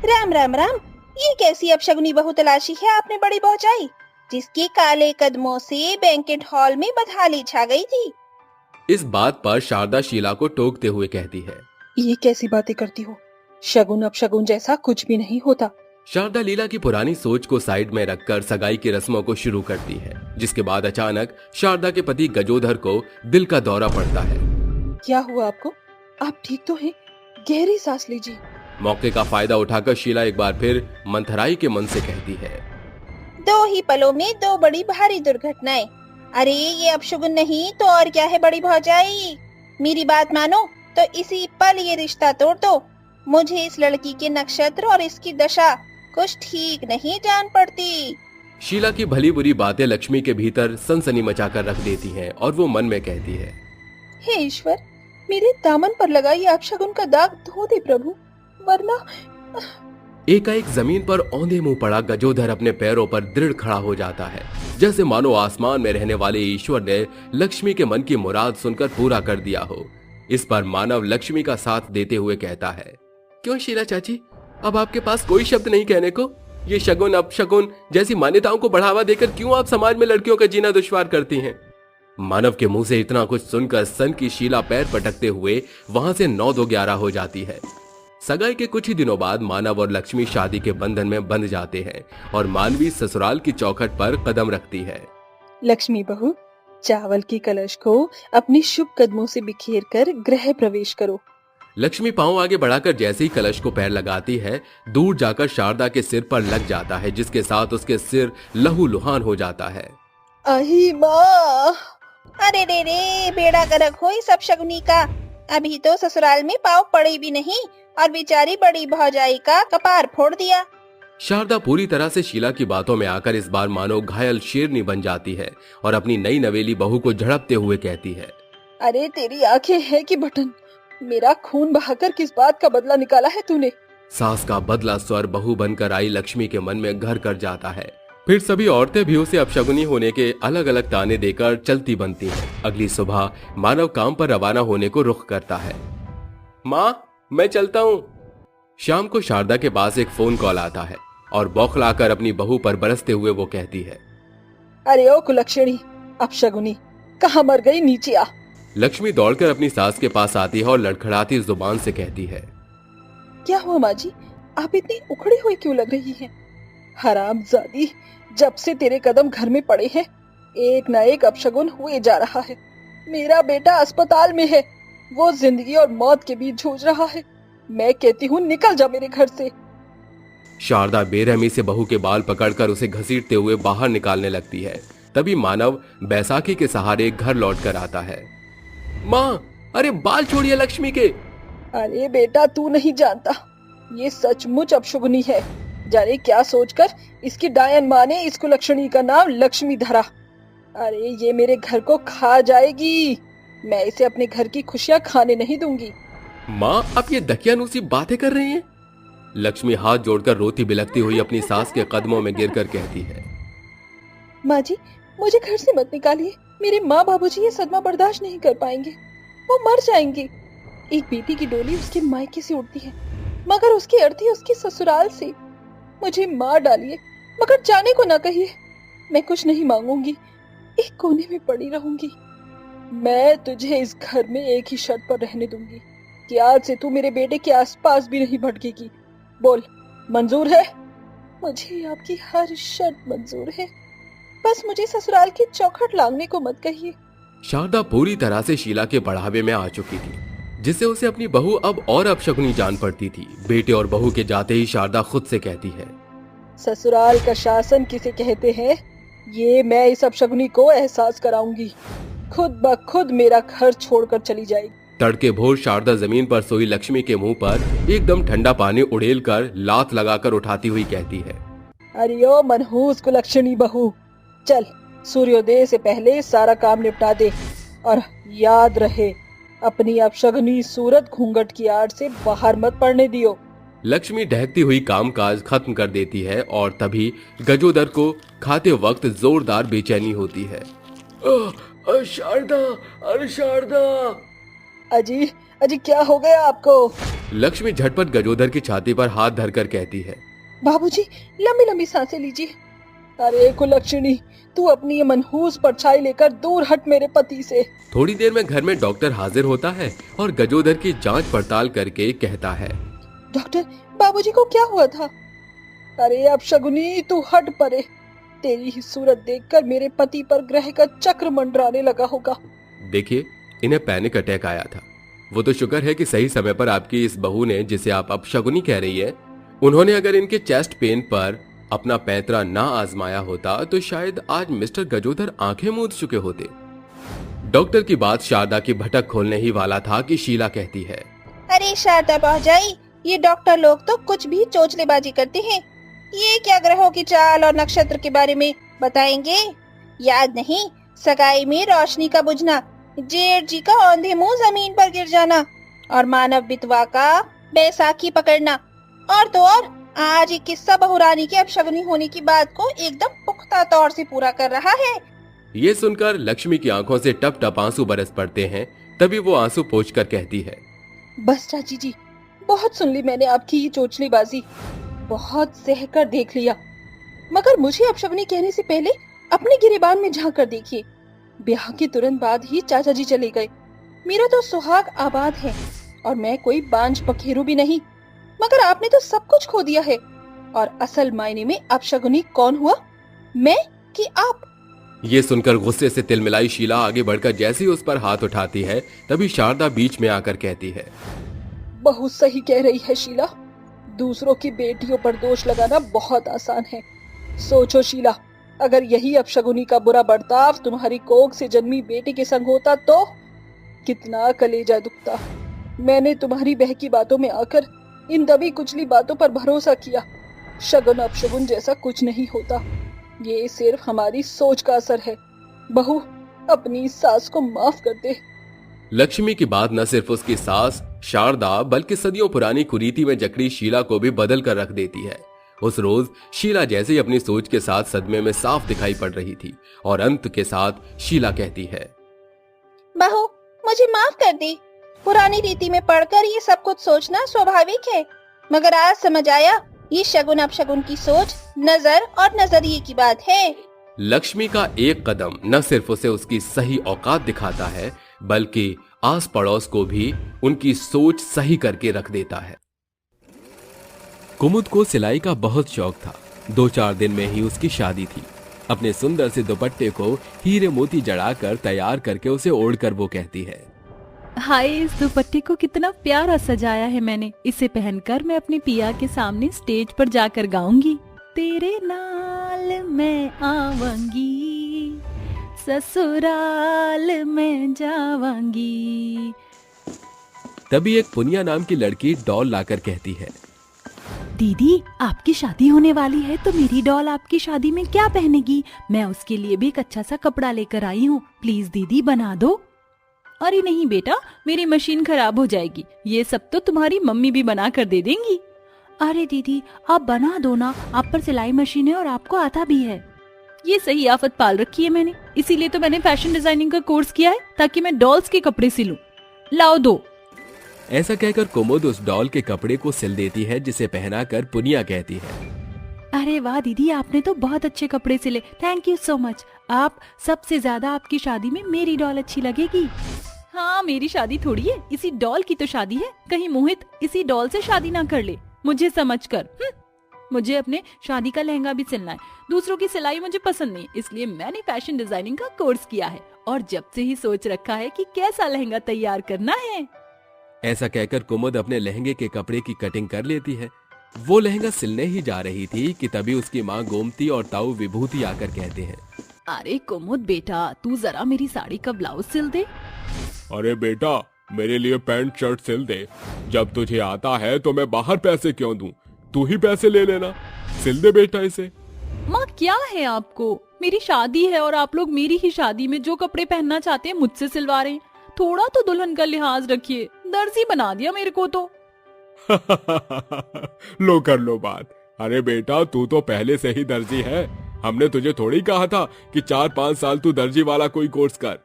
[SPEAKER 5] राम राम राम, ये कैसी अपशगुनी बहू तलाशी है आपने बड़ी पहुंचाई, जिसके काले कदमों से बैंक्वेट हॉल में बदहाली छा गई थी।
[SPEAKER 1] इस बात पर शारदा शीला को टोकते हुए कहती है,
[SPEAKER 6] ये कैसी बातें करती हो, शगुन अपशगुन जैसा कुछ भी नहीं होता।
[SPEAKER 1] शारदा लीला की पुरानी सोच को साइड में रखकर सगाई की रस्मों को शुरू करती है, जिसके बाद अचानक शारदा के पति गजोधर को दिल का दौरा पड़ता है।
[SPEAKER 6] क्या हुआ आपको? आप ठीक तो हैं? गहरी सांस लीजिए।
[SPEAKER 1] मौके का फायदा उठाकर शीला एक बार फिर मंथराई के मन से कहती है,
[SPEAKER 5] 2 ही पलों में 2 बड़ी भारी दुर्घटनाएं। अरे ये अपशगुन नहीं तो और क्या है बड़ी भौजाई, मेरी बात मानो तो इसी पल ये रिश्ता तोड़ दो। मुझे इस लड़की के नक्षत्र और इसकी दशा कुछ ठीक नहीं जान पड़ती।
[SPEAKER 1] शीला की भली बुरी बातें लक्ष्मी के भीतर सनसनी मचाकर रख देती हैं और वो मन में कहती है,
[SPEAKER 6] हे ईश्वर, मेरे दामन पर लगा ये अपशगुन का दाग धो दे प्रभु, वरना।
[SPEAKER 1] एकाएक जमीन पर औंधे मुंह पड़ा गजोधर अपने पैरों पर दृढ़ खड़ा हो जाता है, जैसे मानो आसमान में रहने वाले ईश्वर ने लक्ष्मी के मन की मुराद सुनकर पूरा कर दिया हो। इस पर मानव लक्ष्मी का साथ देते हुए कहता है, क्यों शीला चाची, अब आपके पास कोई शब्द नहीं कहने को? ये शगुन अपशगुन जैसी मान्यताओं को बढ़ावा देकर क्यों आप समाज में लड़कियों का जीना दुश्वार करती हैं? मानव के मुंह से इतना कुछ सुनकर सन की शीला पैर पटकते हुए वहां से 9-2-11 हो जाती है। सगाई के कुछ ही दिनों बाद मानव और लक्ष्मी शादी के बंधन में बंध जाते हैं और मानवी ससुराल की चौखट पर कदम रखती है।
[SPEAKER 6] लक्ष्मी बहू, चावल के कलश को अपने शुभ कदमों से बिखेर कर गृह प्रवेश करो।
[SPEAKER 1] लक्ष्मी पांव आगे बढ़ाकर जैसे ही कलश को पैर लगाती है, दूर जाकर शारदा के सिर पर लग जाता है, जिसके साथ उसके सिर लहूलुहान हो जाता है।
[SPEAKER 6] आई माँ।
[SPEAKER 5] अरे रे रे, बेड़ा गर्क हो इस अपशगुनी का। अभी तो ससुराल में पाँव पड़े भी नहीं और बेचारी बड़ी भौजाई का कपार फोड़ दिया।
[SPEAKER 3] शारदा पूरी तरह से शीला की बातों में आकर इस बार मानो घायल शेरनी बन जाती है और अपनी नई नवेली बहू को झड़पते हुए कहती है,
[SPEAKER 6] अरे तेरी आंखें हैं कि बटन, मेरा खून बहाकर किस बात का बदला निकाला है तूने।
[SPEAKER 3] सास का बदला स्वर बहू बनकर आई लक्ष्मी के मन में घर कर जाता है। फिर सभी औरतें भी उसे अपशगुनी होने के अलग अलग ताने देकर चलती बनती हैं। अगली सुबह मानव काम पर रवाना होने को रुख करता है। माँ, मैं चलता हूँ। शाम को शारदा के पास एक फोन कॉल आता है और बौखलाकर अपनी बहू पर बरसते हुए वो कहती है,
[SPEAKER 6] अरे ओ कुलक्षणी, अपशगुनी, कहाँ मर गई, नीचे आ।
[SPEAKER 3] लक्ष्मी दौड़कर अपनी सास के पास आती है और लड़खड़ाती जुबान से कहती है,
[SPEAKER 6] क्या हुआ माँ जी, आप इतनी उखड़ी हुई क्यों लग रही हैं? हरामजादी, जब से तेरे कदम घर में पड़े हैं एक न एक अपशगुन हुए जा रहा है। मेरा बेटा अस्पताल में है, वो जिंदगी और मौत के बीच जूझ रहा है। मैं कहती हूँ निकल जा मेरे घर से।
[SPEAKER 3] शारदा बेरहमी से बहू के बाल पकड़कर उसे घसीटते हुए बाहर निकालने लगती है। तभी मानव बैसाखी के सहारे घर लौट कर आता है। माँ, अरे बाल छोड़िए लक्ष्मी के।
[SPEAKER 6] अरे बेटा, तू नहीं जानता, ये सचमुच अपशगुनी है। जाने क्या सोचकर इसकी डायन माँ ने इस कुलक्षणी का नाम लक्ष्मी धरा। अरे ये मेरे घर को खा जाएगी, मैं इसे अपने घर की खुशियां खाने नहीं दूंगी।
[SPEAKER 3] माँ, आप ये दकियानूसी बातें कर रही हैं? लक्ष्मी हाथ जोड़कर रोती बिलखती हुई अपनी सास के कदमों में गिरकर कहती है,
[SPEAKER 6] माँ जी, मुझे घर से मत निकालिए। मेरे माँ बाबूजी ये सदमा बर्दाश्त नहीं कर पाएंगे, वो मर जाएंगे। एक बेटी की डोली उसके मायके से उड़ती है, मगर उसकी अर्थी उसके ससुराल से। मुझे मार डालिए, मगर जाने को ना कहिए। मैं कुछ नहीं मांगूंगी, एक कोने में पड़ी रहूंगी। मैं तुझे इस घर में एक ही शर्त पर रहने दूंगी कि आज से तू मेरे बेटे के आसपास भी नहीं भटकेगी। बोल, मंजूर है? मुझे आपकी हर शर्त मंजूर है, बस मुझे ससुराल की चौखट लांघने को मत कहिए।
[SPEAKER 3] शारदा पूरी तरह से शीला के बढ़ावे में आ चुकी थी, जिससे उसे अपनी बहू अब और अपशगुनी जान पड़ती थी। बेटे और बहू के जाते ही शारदा खुद से कहती है,
[SPEAKER 6] ससुराल का शासन किसे कहते हैं, ये मैं इस अपशगुनी को एहसास कराऊंगी। खुद ब खुद मेरा घर छोड़कर चली जाएगी।
[SPEAKER 3] तड़के भोर शारदा जमीन पर सोई लक्ष्मी के मुंह पर एकदम ठंडा पानी उड़ेल कर लात लगाकर उठाती हुई कहती है,
[SPEAKER 6] अरे ओ मनहूस कुलक्षणी बहू, चल सूर्योदय से पहले सारा काम निपटा दे, और याद रहे अपनी अपशगुनी सूरत घूंघट की आड़ से बाहर मत पड़ने दियो।
[SPEAKER 3] लक्ष्मी ढहकती हुई कामकाज खत्म कर देती है और तभी गजोदर को खाते वक्त जोरदार बेचैनी होती है। शारदा, अरे शारदा।
[SPEAKER 6] अजी, अजी क्या हो गया आपको?
[SPEAKER 3] लक्ष्मी झटपट गजोदर की छाती पर हाथ धरकर कहती है,
[SPEAKER 6] बाबूजी, लंबी लंबी सांसें लीजिए। अरे कुलक्षणी, तू अपनी ये मनहूस परछाई लेकर दूर हट मेरे पति से।
[SPEAKER 3] थोड़ी देर में घर में डॉक्टर हाजिर होता है और गजोदर की जांच पड़ताल करके कहता है,
[SPEAKER 6] डॉक्टर, बाबूजी को क्या हुआ था? अरे अपशगुनी, तू हट परे। तेरी ही सूरत देखकर मेरे पति पर ग्रह का चक्र मंडराने लगा होगा।
[SPEAKER 3] देखिए, इन्हें पैनिक अटैक आया था। वो तो शुक्र है कि सही समय पर आपकी इस बहू ने, जिसे आप अपशगुनी कह रही है, उन्होंने अगर इनके चेस्ट पेन पर अपना पैंतरा ना आजमाया होता तो शायद आज मिस्टर गजोदर आंखें मूंद चुके होते। डॉक्टर की बात शारदा की भटक खोलने ही वाला था कि शीला कहती है,
[SPEAKER 5] अरे शारदा भौजाई, ये डॉक्टर लोग तो कुछ भी चोचलेबाजी करते हैं। ये क्या ग्रहों की चाल और नक्षत्र के बारे में बताएंगे? याद नहीं, सगाई में रोशनी का बुझना, जेठ जी का औंधे मुंह जमीन पर गिर जाना, और मानव बितवा का बैसाखी पकड़ना, और तो और आज एक किस्सा बहुरानी के अपशगुनी होने की बात को एकदम पुख्ता तौर से पूरा कर रहा है।
[SPEAKER 3] ये सुनकर लक्ष्मी की आंखों से टप टप आंसू बरस पड़ते हैं। तभी वो आंसू पोंछकर कहती है,
[SPEAKER 6] बस चाची जी, बहुत सुन ली मैंने आपकी ये चोचलेबाजी, बहुत सहकर देख लिया। मगर मुझे अपशगुनी कहने से पहले अपने गिरेबान में झांक कर देखिए। ब्याह के तुरंत बाद ही चाचा जी चले गए। मेरा तो सुहाग आबाद है और मैं कोई बांझ पखेरू भी नहीं, मगर आपने तो सब कुछ खो दिया है। और असल मायने में अपशगुनी कौन हुआ, मैं कि आप?
[SPEAKER 3] ये सुनकर गुस्से से तिलमिलाई शीला आगे बढ़कर जैसे ही उस पर हाथ उठाती है, तभी शारदा बीच में आकर कहती है,
[SPEAKER 6] बहुत सही कह रही है शीला, दूसरों की बेटियों पर दोष लगाना बहुत आसान है। सोचो शीला, अगर यही अपशगुनी का बुरा बर्ताव तुम्हारी कोख से जन्मी बेटी के संग होता तो कितना कलेजा दुखता। मैंने तुम्हारी बहकी बातों में आकर इन दबी कुचली बातों पर भरोसा किया। शगुन अपशगुन जैसा कुछ नहीं होता, ये सिर्फ हमारी सोच का असर है। बहू, अपनी सास को माफ कर दे।
[SPEAKER 3] लक्ष्मी की बात न सिर्फ उसकी सास शारदा बल्कि सदियों पुरानी कुरीति में जकड़ी शीला को भी बदल कर रख देती है। उस रोज शीला जैसे ही अपनी सोच के साथ सदमे में साफ दिखाई पड़ रही थी और अंत के साथ शीला कहती है,
[SPEAKER 5] बहू, मुझे माफ कर दी। पुरानी रीति में पढ़कर ये सब कुछ सोचना स्वाभाविक है, मगर आज समझ आया ये शगुन अपशगुन की सोच, नजर और नजरिए की बात है।
[SPEAKER 3] लक्ष्मी का एक कदम न सिर्फ उसे उसकी सही औकात दिखाता है बल्कि आस पड़ोस को भी उनकी सोच सही करके रख देता है।
[SPEAKER 1] कुमुद को सिलाई का बहुत शौक था। 2-4 दिन में ही उसकी शादी थी। अपने सुंदर से दुपट्टे को हीरे मोती जड़ाकर तैयार करके उसे ओढ़कर वो कहती है,
[SPEAKER 2] हाय, इस दुपट्टे को कितना प्यारा सजाया है मैंने। इसे पहनकर मैं अपने पिया के सामने स्टेज पर जाकर गाऊंगी, तेरे नाल मैं आवांगी, ससुराल में जावांगी।
[SPEAKER 1] तभी एक पुनिया नाम की लड़की डॉल लाकर कहती है,
[SPEAKER 2] दीदी, आपकी शादी होने वाली है तो मेरी डॉल आपकी शादी में क्या पहनेगी? मैं उसके लिए भी एक अच्छा सा कपड़ा लेकर आई हूँ, प्लीज दीदी बना दो। अरे नहीं बेटा, मेरी मशीन खराब हो जाएगी, ये सब तो तुम्हारी मम्मी भी बना कर दे देंगी। अरे दीदी, आप बना दो ना, आप पर सिलाई मशीन है और आपको आता भी है। ये सही आफत पाल रखी है मैंने, इसीलिए तो मैंने फैशन डिजाइनिंग का कोर्स किया है, ताकि मैं डॉल्स के कपड़े सिलूं। लाओ दो।
[SPEAKER 1] ऐसा कहकर कुमुद उस डॉल के कपड़े को सिल देती है, जिसे पहनाकर पुनिया कहती है,
[SPEAKER 2] अरे वाह दीदी, आपने तो बहुत अच्छे कपड़े सिले, थैंक यू सो मच। आप सबसे ज्यादा आपकी शादी में मेरी डॉल अच्छी लगेगी। हाँ, मेरी शादी थोड़ी है, इसी डॉल की तो शादी है। कहीं मोहित इसी डॉल से शादी ना कर ले मुझे समझकर। मुझे अपने शादी का लहंगा भी सिलना है, दूसरों की सिलाई मुझे पसंद नहीं, इसलिए मैंने फैशन डिजाइनिंग का कोर्स किया है और जब से ही सोच रखा है कि कैसा लहंगा तैयार करना है।
[SPEAKER 1] ऐसा कहकर कुमुद अपने लहंगे के कपड़े की कटिंग कर लेती है। वो लहंगा सिलने ही जा रही थी कि तभी उसकी माँ गोमती और ताऊ विभूति आकर कहते हैं,
[SPEAKER 2] अरे कुमुद बेटा, तू जरा मेरी साड़ी का ब्लाउज सिल दे।
[SPEAKER 3] अरे बेटा, मेरे लिए पैंट शर्ट सिल दे। जब तुझे आता है तो मैं बाहर पैसे क्यों दूं? तू ही पैसे ले लेना, सिल दे बेटा इसे।
[SPEAKER 2] माँ, क्या है आपको? मेरी शादी है और आप लोग मेरी ही शादी में जो कपड़े पहनना चाहते हैं मुझसे सिलवा रहे हैं। थोड़ा तो दुल्हन का लिहाज रखिए, दर्जी बना दिया मेरे को तो।
[SPEAKER 3] लो कर लो बात। अरे बेटा, तू तो पहले से ही दर्जी है, हमने तुझे थोड़ी कहा था कि 4-5 साल तू दर्जी वाला कोई कोर्स कर।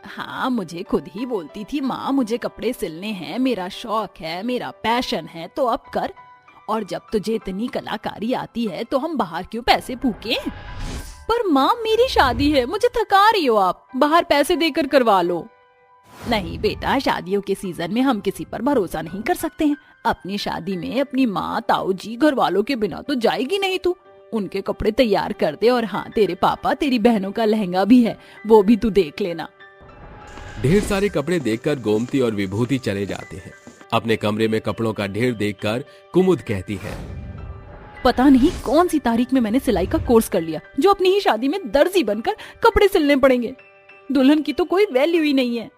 [SPEAKER 2] हाँ, मुझे खुद ही बोलती थी माँ, मुझे कपड़े सिलने हैं, मेरा शौक है, मेरा पैशन है, तो अब कर। और जब तुझे इतनी कलाकारी आती है तो हम बाहर क्यों पैसे फूकें? पर माँ, मेरी शादी है, मुझे थका रही हो आप, बाहर पैसे देकर करवा लो। नहीं बेटा, शादियों के सीजन में हम किसी पर भरोसा नहीं कर सकते हैं। अपनी शादी में अपनी माँ, ताऊ जी, घर वालों के बिना तो जाएगी नहीं तू। उनके कपड़े तैयार कर दे। और हाँ, तेरे पापा, तेरी बहनों का लहंगा भी है, वो भी तू देख लेना।
[SPEAKER 1] ढेर सारे कपड़े देखकर गोमती और विभूति चले जाते हैं। अपने कमरे में कपड़ों का ढेर देखकर कुमुद कहती है,
[SPEAKER 2] पता नहीं कौन सी तारीख में मैंने सिलाई का कोर्स कर लिया, जो अपनी ही शादी में दर्जी बनकर कपड़े सिलने पड़ेंगे। दुल्हन की तो कोई वैल्यू ही नहीं है।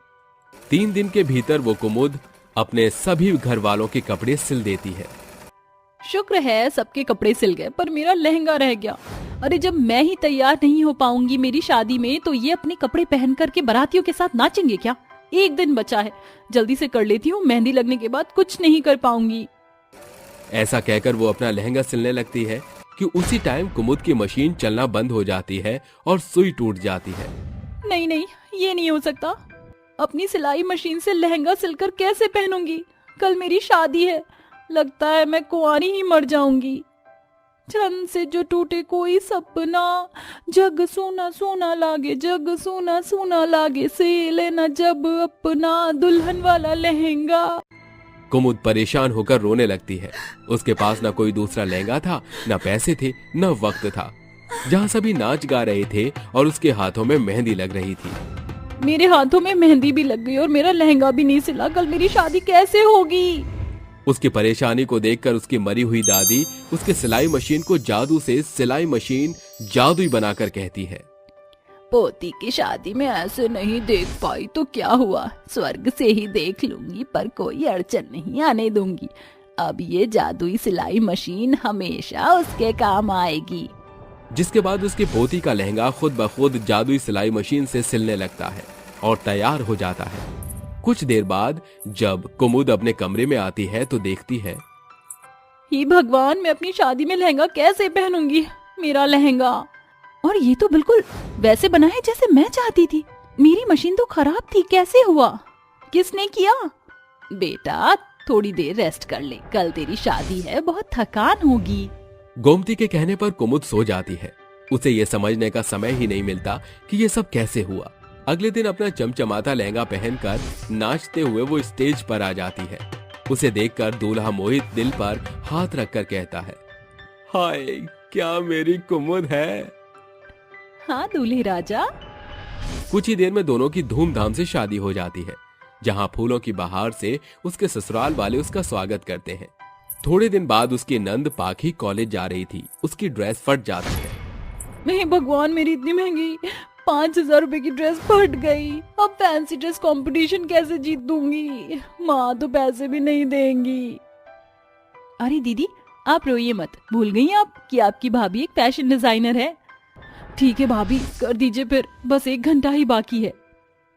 [SPEAKER 1] 3 दिन के भीतर वो कुमुद अपने सभी घर वालों के कपड़े सिल देती है।
[SPEAKER 2] शुक्र है सबके कपड़े सिल गए, पर मेरा लहंगा रह गया। अरे जब मैं ही तैयार नहीं हो पाऊंगी मेरी शादी में, तो ये अपने कपड़े पहन करके बारातियों के साथ नाचेंगे क्या? एक दिन बचा है, जल्दी से कर लेती हूँ, मेहंदी लगने के बाद कुछ नहीं कर पाऊंगी।
[SPEAKER 1] ऐसा कहकर वो अपना लहंगा सिलने लगती है कि उसी टाइम कुमुद की मशीन चलना बंद हो जाती है और सुई टूट जाती है।
[SPEAKER 2] नहीं नहीं, ये नहीं हो सकता। अपनी सिलाई मशीन से लहंगा सिलकर कैसे पहनूंगी? कल मेरी शादी है, लगता है मैं कुंवारी ही मर जाऊंगी। चंद से जो टूटे कोई सपना, जग सोना सोना लागे, जग सोना सोना लागे, से लेना जब अपना दुल्हन वाला लहंगा।
[SPEAKER 1] कुमुद परेशान होकर रोने लगती है। उसके पास न कोई दूसरा लहंगा था, न पैसे थे, न वक्त था। जहाँ सभी नाच गा रहे थे और उसके हाथों में मेहंदी लग रही थी।
[SPEAKER 2] मेरे हाथों में मेहंदी भी लग गई और मेरा लहंगा भी नहीं सिला। कल मेरी शादी कैसे होगी?
[SPEAKER 1] उसकी परेशानी को देखकर उसकी मरी हुई दादी उसके सिलाई मशीन को जादू से सिलाई मशीन जादुई बनाकर कहती है,
[SPEAKER 2] पोती की शादी में ऐसे नहीं देख पाई तो क्या हुआ, स्वर्ग से ही देख लूंगी, पर कोई अड़चन नहीं आने दूंगी। अब ये जादुई सिलाई मशीन हमेशा उसके काम आएगी।
[SPEAKER 1] जिसके बाद उसकी पोती का लहंगा खुद ब खुद जादुई सिलाई मशीन से सिलने लगता है और तैयार हो जाता है। कुछ देर बाद जब कुमुद अपने कमरे में आती है तो देखती है,
[SPEAKER 2] हे भगवान, मैं अपनी शादी में लहंगा कैसे पहनूंगी? मेरा लहंगा, और ये तो बिल्कुल वैसे बना है जैसे मैं चाहती थी। मेरी मशीन तो खराब थी, कैसे हुआ? किसने किया? बेटा थोड़ी देर रेस्ट कर ले, कल तेरी शादी है, बहुत थकान होगी।
[SPEAKER 1] गोमती के कहने पर कुमुद सो जाती है। उसे ये समझने का समय ही नहीं मिलता कि ये सब कैसे हुआ। अगले दिन अपना चमचमाता लहंगा पहनकर नाचते हुए वो स्टेज पर आ जाती है। उसे देखकर दूल्हा मोहित दिल पर हाथ रखकर कहता है, हाय क्या मेरी कुमुद है।
[SPEAKER 2] हाँ दूल्हे राजा।
[SPEAKER 1] कुछ ही देर में दोनों की धूमधाम से शादी हो जाती है, जहां फूलों की बहार से उसके ससुराल वाले उसका स्वागत करते हैं। थोड़े दिन बाद उसकी नंद पाखी कॉलेज जा रही थी। उसकी ड्रेस फट जाती है।
[SPEAKER 2] नहीं भगवान, मेरी इतनी महंगी 5,000 रुपए की ड्रेस फट गई। अब फैंसी ड्रेस कंपटीशन कैसे जीत दूंगी? माँ तो पैसे भी नहीं देंगी। अरे दीदी आप रोइए मत, भूल गई आप कि आपकी भाभी एक फैशन डिजाइनर है। ठीक है भाभी, कर दीजिए फिर, बस 1 घंटा ही बाकी है।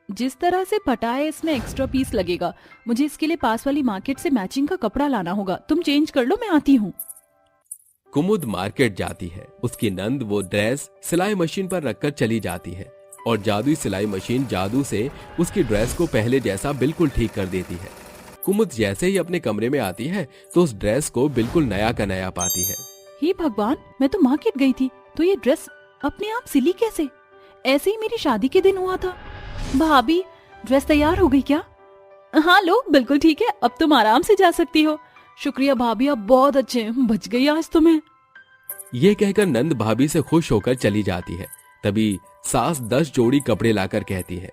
[SPEAKER 2] जिस तरह से फटा है इसमें एक्स्ट्रा पीस लगेगा। मुझे इसके लिए पास वाली मार्केट से मैचिंग का कपड़ा लाना होगा। तुम चेंज कर लो, मैं आती हूँ।
[SPEAKER 1] कुमुद मार्केट जाती है। उसकी नंद वो ड्रेस सिलाई मशीन पर रखकर चली जाती है और जादुई सिलाई मशीन जादू से उसकी ड्रेस को पहले जैसा बिल्कुल ठीक कर देती है। कुमुद जैसे ही अपने कमरे में आती है तो उस ड्रेस को बिल्कुल नया का नया पाती है।
[SPEAKER 2] हे भगवान, मैं तो मार्केट गई थी तो ये ड्रेस अपने आप सिली कैसे? ऐसे ही मेरी शादी के दिन हुआ था। भाभी ड्रेस तैयार हो गई क्या? हाँ लो, बिल्कुल ठीक है, अब तुम आराम से जा सकती हो। शुक्रिया भाभी, आप बहुत अच्छे हैं, बच गई आज तुम्हें।
[SPEAKER 1] ये कहकर नंद भाभी से खुश होकर चली जाती है। तभी सास 10 जोड़ी कपड़े लाकर कहती है,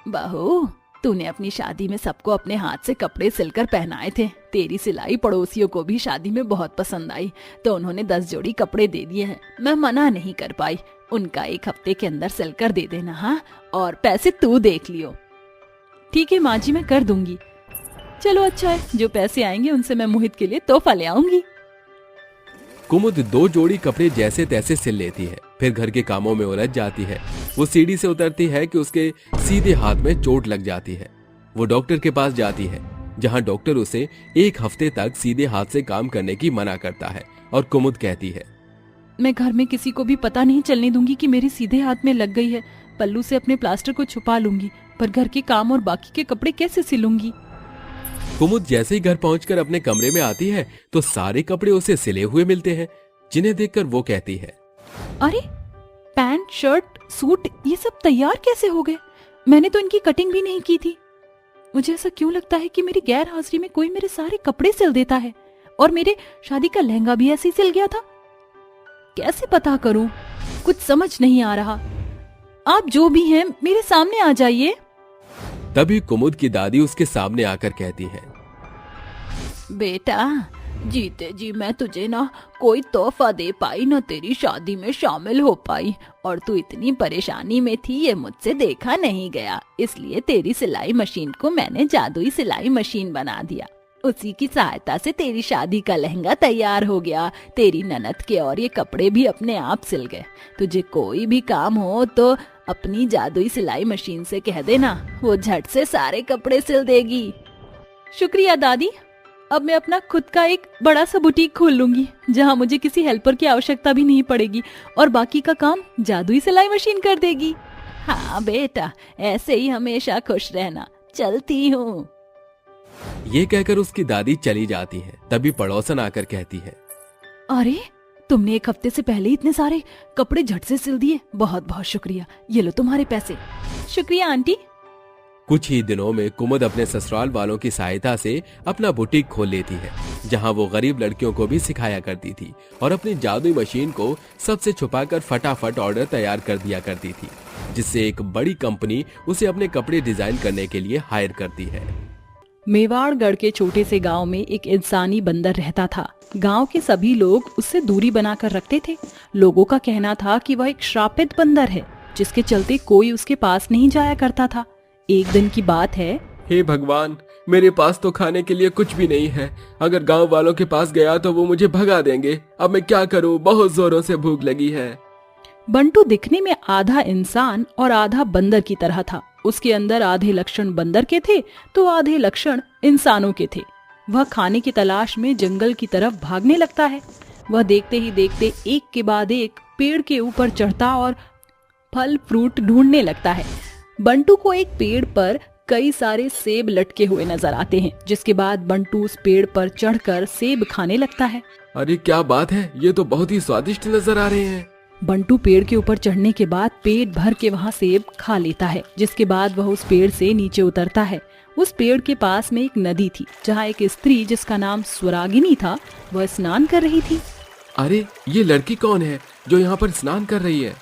[SPEAKER 2] बहू तूने अपनी शादी में सबको अपने हाथ से कपड़े सिलकर पहनाए थे। तेरी सिलाई पड़ोसियों को भी शादी में बहुत पसंद आई तो उन्होंने 10 जोड़ी कपड़े दे दिए हैं। मैं मना नहीं कर पाई। उनका 1 हफ्ते के अंदर सिलकर दे देना। हाँ, और पैसे तू देख लियो। ठीक है माँ जी, मैं कर दूंगी। चलो अच्छा है, जो पैसे आएंगे उनसे मैं मोहित के लिए तोहफा ले आऊंगी।
[SPEAKER 1] कुमुद 2 जोड़ी कपड़े जैसे तैसे सिल लेती है। फिर घर के कामों में उलझ जाती है। वो सीढ़ी से उतरती है कि उसके सीधे हाथ में चोट लग जाती है। वो डॉक्टर के पास जाती है, जहां डॉक्टर उसे 1 हफ्ते तक सीधे हाथ से काम करने की मना करता है। और कुमुद कहती है,
[SPEAKER 2] मैं घर में किसी को भी पता नहीं चलने दूंगी कि मेरी सीधे हाथ में लग गई है। पल्लू से अपने प्लास्टर को छुपा लूंगी, पर घर के काम और बाकी के कपड़े कैसे सिलूंगी?
[SPEAKER 1] कुमुद जैसे ही घर पहुंचकर अपने कमरे में आती है तो सारे कपड़े उसे सिले हुए मिलते हैं, जिन्हें देखकर वो कहती है,
[SPEAKER 2] अरे पैंट शर्ट सूट ये सब तैयार कैसे हो गए? मैंने तो इनकी कटिंग भी नहीं की थी। मुझे ऐसा क्यों लगता है कि मेरी गैर हाजिरी में कोई मेरे सारे कपड़े सिल देता है, और मेरे शादी का लहंगा भी ऐसे ही सिल गया था। कैसे पता करूं? कुछ समझ नहीं आ रहा। आप जो भी हैं मेरे सामने आ जाइए।
[SPEAKER 1] तभी कुमुद की दादी उसके सामने आकर कहती है,
[SPEAKER 2] बेटा जीते जी मैं तुझे ना कोई तोहफा दे पाई, ना तेरी शादी में शामिल हो पाई, और तू इतनी परेशानी में थी ये मुझसे देखा नहीं गया। इसलिए तेरी सिलाई मशीन को मैंने जादुई सिलाई मशीन बना दिया। उसी की सहायता से तेरी शादी का लहंगा तैयार हो गया। तेरी ननद के और ये कपड़े भी अपने आप सिल गए। तुझे कोई भी काम हो तो अपनी जादुई सिलाई मशीन से कह देना, वो झट से सारे कपड़े सिल देगी। शुक्रिया दादी, अब मैं अपना खुद का एक बड़ा सा बुटीक खोल लूंगी, जहां मुझे किसी हेल्पर की आवश्यकता भी नहीं पड़ेगी और बाकी का काम जादुई सिलाई मशीन कर देगी। हाँ बेटा, ऐसे ही हमेशा खुश रहना। चलती हूँ।
[SPEAKER 1] ये कहकर उसकी दादी चली जाती है। तभी पड़ोसन आकर कहती है,
[SPEAKER 2] अरे तुमने 1 हफ्ते से पहले इतने सारे कपड़े झट से सिल दिए, बहुत बहुत शुक्रिया। ये लो तुम्हारे पैसे। शुक्रिया आंटी।
[SPEAKER 1] कुछ ही दिनों में कुमुद अपने ससुराल वालों की सहायता से अपना बुटीक खोल लेती है, जहां वो गरीब लड़कियों को भी सिखाया करती थी और अपनी जादुई मशीन को सबसे छुपाकर फटाफट ऑर्डर तैयार कर दिया करती थी, जिससे एक बड़ी कंपनी उसे अपने कपड़े डिजाइन करने के लिए हायर करती है।
[SPEAKER 2] मेवाड़गढ़ के छोटे से गांव में एक इंसानी बंदर रहता था। गांव के सभी लोग उससे दूरी बनाकर रखते थे। लोगों का कहना था कि वह एक श्रापित बंदर है, जिसके चलते कोई उसके पास नहीं जाया करता था। एक दिन की बात है,
[SPEAKER 3] हे भगवान, मेरे पास तो खाने के लिए कुछ भी नहीं है। अगर गांव वालों के पास गया तो वो मुझे भगा देंगे। अब मैं क्या करूं? बहुत जोरों से भूख लगी है।
[SPEAKER 2] बंटू दिखने में आधा इंसान और आधा बंदर की तरह था। उसके अंदर आधे लक्षण बंदर के थे तो आधे लक्षण इंसानों के थे। वह खाने की तलाश में जंगल की तरफ भागने लगता है। वह देखते ही देखते एक के बाद एक पेड़ के ऊपर चढ़ता और फल फ्रूट ढूंढने लगता है। बंटू को एक पेड़ पर कई सारे सेब लटके हुए नजर आते हैं, जिसके बाद बंटू उस पेड़ पर चढ़कर सेब खाने लगता है।
[SPEAKER 3] अरे क्या बात है, ये तो बहुत ही स्वादिष्ट नजर आ रहे हैं।
[SPEAKER 2] बंटू पेड़ के ऊपर चढ़ने के बाद पेट भर के वहाँ सेब खा लेता है, जिसके बाद वह उस पेड़ से नीचे उतरता है। उस पेड़ के पास में एक नदी थी, जहाँ एक स्त्री जिसका नाम स्वरागिनी था, वह स्नान कर रही थी।
[SPEAKER 3] अरे ये लड़की कौन है जो यहाँ पर स्नान कर रही है?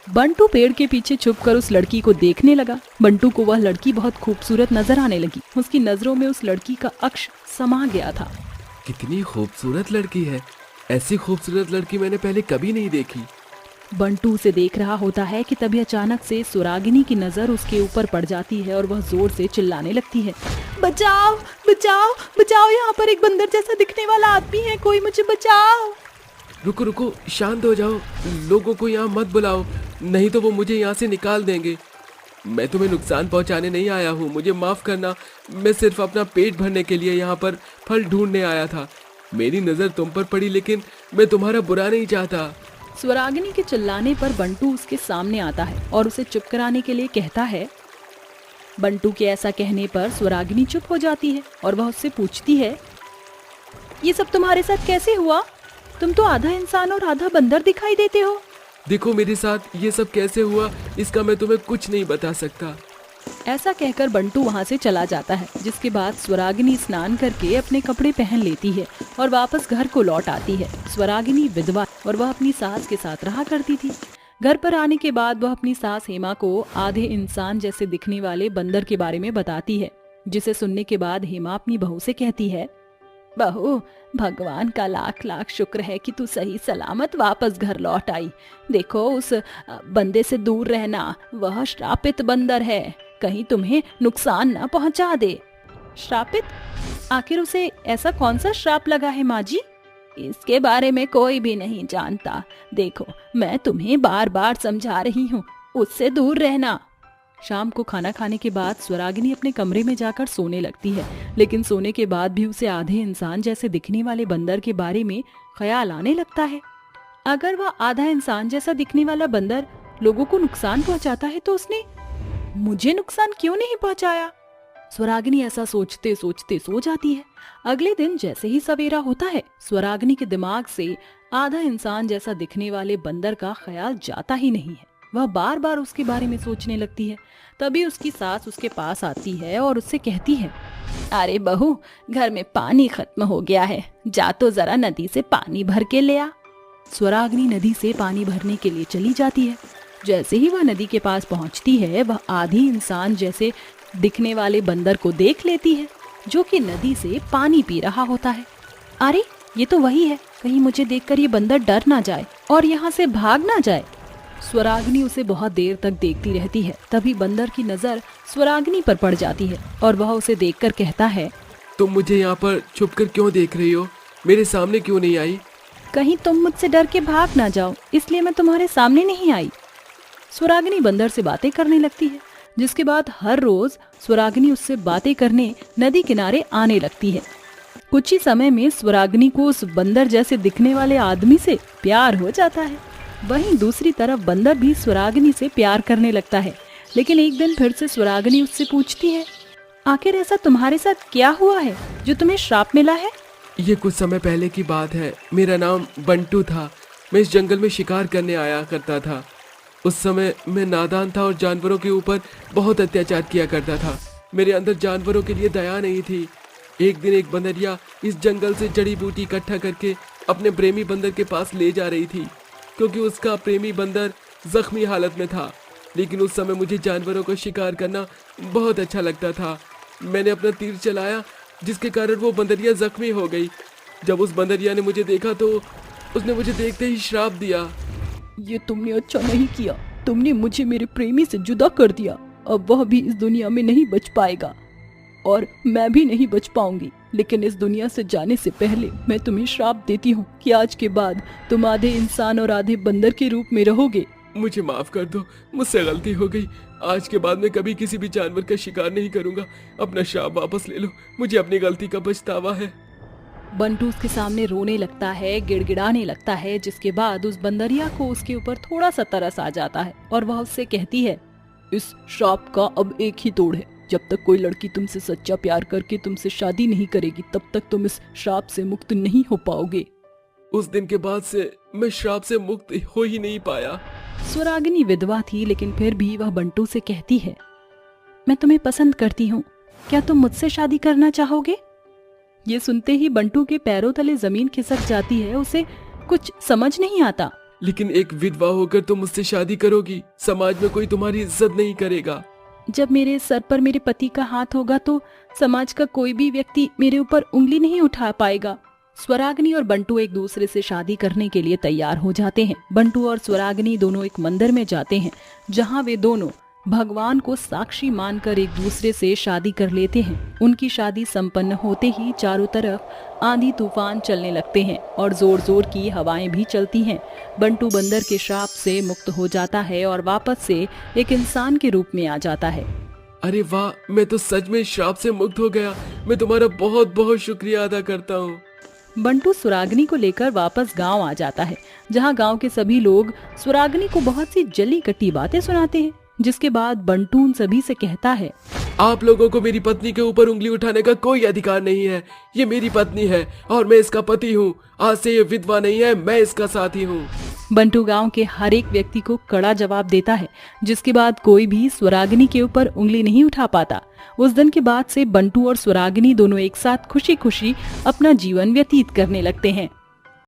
[SPEAKER 2] बंटू पेड़ के पीछे छुपकर उस लड़की को देखने लगा। बंटू को वह लड़की बहुत खूबसूरत नजर आने लगी। उसकी नजरों में उस लड़की का अक्ष समा गया था।
[SPEAKER 3] कितनी खूबसूरत लड़की है। ऐसी खूबसूरत लड़की मैंने पहले कभी नहीं देखी।
[SPEAKER 2] बंटू उसे देख रहा होता है कि तभी अचानक से स्वरागिनी की नजर उसके ऊपर पड़ जाती है और वह जोर से चिल्लाने लगती है, बचाओ बचाओ बचाओ, यहाँ पर एक बंदर जैसा दिखने वाला आदमी है, कोई मुझे बचाओ।
[SPEAKER 3] रुको रुको, शांत हो जाओ। लोगों को यहाँ मत बुलाओ, नहीं तो वो मुझे यहाँ से निकाल देंगे। मैं तुम्हें नुकसान पहुँचाने नहीं आया हूँ, मुझे माफ करना। मैं सिर्फ अपना पेट भरने के लिए यहाँ पर फल ढूंढने आया था। मेरी नजर तुम पर पड़ी, लेकिन मैं तुम्हारा बुरा नहीं चाहता।
[SPEAKER 2] स्वरागिनी के चिल्लाने पर बंटू उसके सामने आता है और उसे चुप कराने के लिए कहता है। बंटू के ऐसा कहने पर स्वरागिनी चुप हो जाती है और वह उससे पूछती है, ये सब तुम्हारे साथ कैसे हुआ? तुम तो आधा इंसान और आधा बंदर दिखाई देते हो।
[SPEAKER 3] देखो मेरे साथ ये सब कैसे हुआ, इसका मैं तुम्हें कुछ नहीं बता सकता।
[SPEAKER 2] ऐसा कहकर बंटू वहाँ से चला जाता है, जिसके बाद स्वरागिनी स्नान करके अपने कपड़े पहन लेती है और वापस घर को लौट आती है। स्वरागिनी विधवा और वह अपनी सास के साथ रहा करती थी। घर पर आने के बाद वह अपनी सास हेमा को आधे इंसान जैसे दिखने वाले बंदर के बारे में बताती है, जिसे सुनने के बाद हेमा अपनी बहू से कहती है, बहू, भगवान का लाख लाख शुक्र है कि तू सही सलामत वापस घर लौट आई। देखो उस बंदे से दूर रहना, वह श्रापित बंदर है, कहीं तुम्हें नुकसान ना पहुंचा दे। श्रापित? आखिर उसे ऐसा कौन सा श्राप लगा है माँ जी? इसके बारे में कोई भी नहीं जानता। देखो मैं तुम्हें बार बार समझा रही हूँ, उससे दूर रहना। शाम को खाना खाने के बाद स्वरागिनी अपने कमरे में जाकर सोने लगती है, लेकिन सोने के बाद भी उसे आधे इंसान जैसे दिखने वाले बंदर के बारे में ख्याल आने लगता है। अगर वह आधा इंसान जैसा दिखने वाला बंदर लोगों को नुकसान पहुंचाता है तो उसने मुझे नुकसान क्यों नहीं पहुंचाया? स्वरागिनी ऐसा सोचते सोचते सो जाती है। अगले दिन जैसे ही सवेरा होता है, स्वरागिनी के दिमाग से आधा इंसान जैसा दिखने वाले बंदर का ख्याल जाता ही नहीं है। वह बार बार उसके बारे में सोचने लगती है। तभी उसकी सास उसके पास आती है और उससे कहती है, अरे बहू, घर में पानी खत्म हो गया है, जा तो जरा नदी से पानी भर के ले आ। स्वरागिनी नदी से पानी भरने के लिए चली जाती है। जैसे ही वह नदी के पास पहुंचती है, वह आधी इंसान जैसे दिखने वाले बंदर को देख लेती है, जो कि नदी से पानी पी रहा होता है। अरे ये तो वही है, कहीं मुझे देखकर ये बंदर डर ना जाए और यहाँ से भाग ना जाए। स्वरागिनी उसे बहुत देर तक देखती रहती है। तभी बंदर की नजर स्वरागिनी पर पड़ जाती है और वह उसे देखकर कहता है,
[SPEAKER 3] तुम मुझे यहाँ पर छुपकर क्यों देख रही हो? मेरे सामने क्यों नहीं आई?
[SPEAKER 2] कहीं तुम मुझसे डर के भाग ना जाओ, इसलिए मैं तुम्हारे सामने नहीं आई। स्वरागिनी बंदर से बातें करने लगती है, जिसके बाद हर रोज स्वरागिनी उससे बातें करने नदी किनारे आने लगती है। कुछ ही समय में स्वरागिनी को उस बंदर जैसे दिखने वाले आदमी से प्यार हो जाता है। वहीं दूसरी तरफ बंदर भी स्वरागिनी से प्यार करने लगता है। लेकिन एक दिन फिर से स्वरागिनी उससे पूछती है, आखिर ऐसा तुम्हारे साथ क्या हुआ है जो तुम्हें श्राप मिला है?
[SPEAKER 3] ये कुछ समय पहले की बात है। मेरा नाम बंटू था। मैं इस जंगल में शिकार करने आया करता था। उस समय मैं नादान था और जानवरों के ऊपर बहुत अत्याचार किया करता था। मेरे अंदर जानवरों के लिए दया नहीं थी। एक दिन एक बंदरिया इस जंगल से जड़ी बूटी इकट्ठा करके अपने प्रेमी बंदर के पास ले जा रही थी, क्योंकि उसका प्रेमी बंदर जख्मी हालत में था। लेकिन उस समय मुझे जानवरों को शिकार करना बहुत अच्छा लगता था। मैंने अपना तीर चलाया, जिसके कारण वो बंदरिया जख्मी हो गई। जब उस बंदरिया ने मुझे देखा तो उसने मुझे देखते ही श्राप दिया।
[SPEAKER 2] ये तुमने अच्छा नहीं किया, तुमने मुझे मेरे प्रेमी से जुदा कर दिया। अब वह भी इस दुनिया में नहीं बच पाएगा और मैं भी नहीं बच पाऊंगी। लेकिन इस दुनिया से जाने से पहले मैं तुम्हें श्राप देती हूँ कि आज के बाद तुम आधे इंसान और आधे बंदर के रूप में रहोगे।
[SPEAKER 3] मुझे माफ कर दो, मुझसे गलती हो गई। आज के बाद मैं कभी किसी भी जानवर का शिकार नहीं करूंगा। अपना श्राप वापस ले लो, मुझे अपनी गलती का पछतावा है।
[SPEAKER 2] बंटू उसके सामने रोने लगता है, गिड़गिड़ाने लगता है, जिसके बाद उस बंदरिया को उसके ऊपर थोड़ा सा तरस आ जाता है और वह उससे कहती है, इस श्राप का अब एक ही तोड़ है। जब तक कोई लड़की तुमसे सच्चा प्यार करके तुमसे शादी नहीं करेगी तब तक तुम इस श्राप से मुक्त नहीं हो पाओगे।
[SPEAKER 3] उस दिन के बाद से मैं श्राप से मुक्त हो ही नहीं पाया।
[SPEAKER 2] स्वरागिनी विधवा थी, लेकिन फिर भी वह बंटू से कहती है, मैं तुम्हें पसंद करती हूँ, क्या तुम मुझसे शादी करना चाहोगे? ये सुनते ही बंटू के पैरों तले जमीन खिसक जाती है। उसे कुछ समझ नहीं आता।
[SPEAKER 3] लेकिन एक विधवा होकर तुम मुझसे शादी करोगी, समाज में कोई तुम्हारी इज्जत नहीं करेगा।
[SPEAKER 2] जब मेरे सर पर मेरे पति का हाथ होगा तो समाज का कोई भी व्यक्ति मेरे ऊपर उंगली नहीं उठा पाएगा। स्वरागिनी और बंटू एक दूसरे से शादी करने के लिए तैयार हो जाते हैं। बंटू और स्वरागिनी दोनों एक मंदिर में जाते हैं, जहां वे दोनों भगवान को साक्षी मानकर एक दूसरे से शादी कर लेते हैं। उनकी शादी संपन्न होते ही चारों तरफ आंधी तूफान चलने लगते हैं और जोर जोर की हवाएं भी चलती हैं। बंटू बंदर के श्राप से मुक्त हो जाता है और वापस से एक इंसान के रूप में आ जाता है।
[SPEAKER 3] अरे वाह, मैं तो सच में श्राप से मुक्त हो गया। मैं तुम्हारा बहुत बहुत शुक्रिया अदा करता हूँ।
[SPEAKER 2] बंटू स्वरागिनी को लेकर वापस गांव आ जाता है, जहां गांव के सभी लोग स्वरागिनी को बहुत सी जली कटी बातें सुनाते हैं। जिसके बाद बंटू उन सभी से कहता है,
[SPEAKER 3] आप लोगों को मेरी पत्नी के ऊपर उंगली उठाने का कोई अधिकार नहीं है। ये मेरी पत्नी है और मैं इसका पति हूँ। आज से ये विधवा नहीं है, मैं इसका साथी हूँ।
[SPEAKER 2] बंटू गांव के हर एक व्यक्ति को कड़ा जवाब देता है, जिसके बाद कोई भी स्वरागिनी के ऊपर उंगली नहीं उठा पाता। उस दिन के बाद से बंटू और स्वरागिनी दोनों एक साथ खुशी खुशी अपना जीवन व्यतीत करने लगते हैं।